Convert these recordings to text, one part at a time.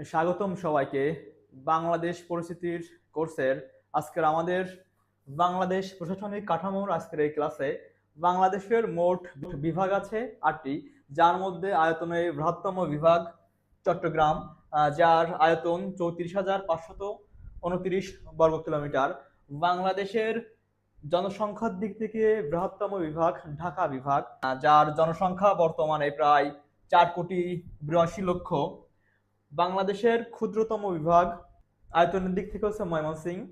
স্বাগতম সবাইকে বাংলাদেশ পরিস্থিতির কোর্সের আজকের আমাদের বাংলাদেশ প্রশাসনিক কাঠামোর আজকের এই ক্লাসে বাংলাদেশের মোট বিভাগ আছে 8টি, যার মধ্যে আয়তনে বৃহত্তম বিভাগ চট্টগ্রাম, যার আয়তন 34,529 বর্গ কিলোমিটার। বাংলাদেশের জনসংখ্যার দিক থেকে বৃহত্তম বিভাগ ঢাকা বিভাগ, যার জনসংখ্যা বর্তমানে প্রায় 4,82,00,000। বাংলাদেশের ক্ষুদ্রতম বিভাগ আয়তনের দিক থেকে হচ্ছে ময়মনসিংহ,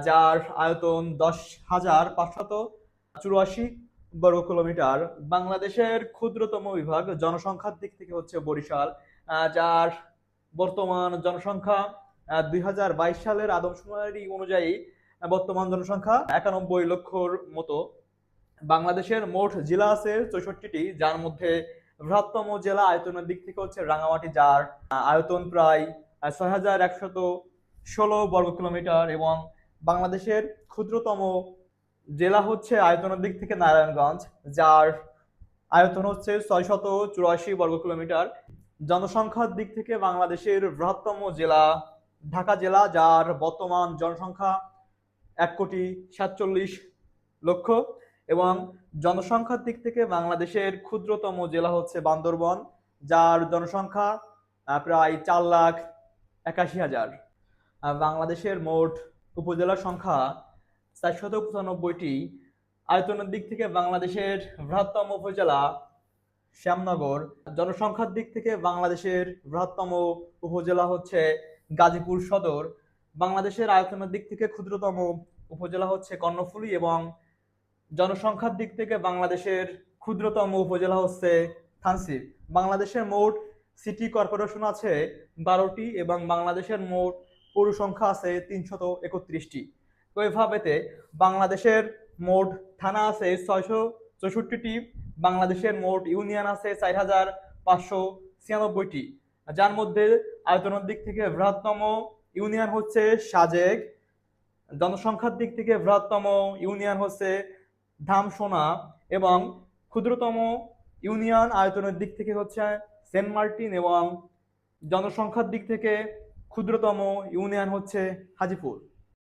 যার আয়তন 10,584 বর্গ কিলোমিটার। বাংলাদেশের ক্ষুদ্রতম বিভাগ জনসংখ্যার দিক থেকে হচ্ছে বরিশাল, যার বর্তমান জনসংখ্যা 2022 সালের আদমশুমারি অনুযায়ী বর্তমান জনসংখ্যা 91 লক্ষর মতো। বাংলাদেশের মোট জেলা আছে 64টি, যার মধ্যে বৃহত্তম জেলা আয়তনের দিক থেকে হচ্ছে রাঙামাটি, যার আয়তন প্রায় 6,116 বর্গ কিলোমিটার। এবং বাংলাদেশের ক্ষুদ্রতম জেলা হচ্ছে আয়তনের দিক থেকে নারায়ণগঞ্জ, যার আয়তন হচ্ছে 684 বর্গ কিলোমিটার। জনসংখ্যার দিক থেকে বাংলাদেশের বৃহত্তম জেলা ঢাকা জেলা, যার বর্তমান জনসংখ্যা 1,47,00,000। এবং জনসংখ্যার দিক থেকে বাংলাদেশের ক্ষুদ্রতম জেলা হচ্ছে বান্দরবন, যার জনসংখ্যা প্রায় 4,81,000। বাংলাদেশের মোট উপজেলার সংখ্যা 495টি। আয়তনের দিক থেকে বাংলাদেশের বৃহত্তম উপজেলা শ্যামনগর। জনসংখ্যার দিক থেকে বাংলাদেশের বৃহত্তম উপজেলা হচ্ছে গাজীপুর সদর। বাংলাদেশের আয়তনের দিক থেকে ক্ষুদ্রতম উপজেলা হচ্ছে কর্ণফুলী। এবং জনসংখ্যার দিক থেকে বাংলাদেশের ক্ষুদ্রতম উপজেলা হচ্ছে থানসির। বাংলাদেশের মোট সিটি কর্পোরেশন আছে 12টি এবং বাংলাদেশের মোট পৌর সংখ্যা আছে 331টি। ওইভাবেতে বাংলাদেশের মোট থানা আছে 664টি। বাংলাদেশের মোট ইউনিয়ন আছে 4,596টি, যার মধ্যে আয়তনের দিক থেকে বৃহত্তম ইউনিয়ন হচ্ছে সাজেক। জনসংখ্যার দিক থেকে বৃহত্তম ইউনিয়ন হচ্ছে ধামসোনা। এবং ক্ষুদ্রতম ইউনিয়ন আয়তনের দিক থেকে হচ্ছে সেন্ট মার্টিন। এবং জনসংখ্যার দিক থেকে ক্ষুদ্রতম ইউনিয়ন হচ্ছে হাজিপুর।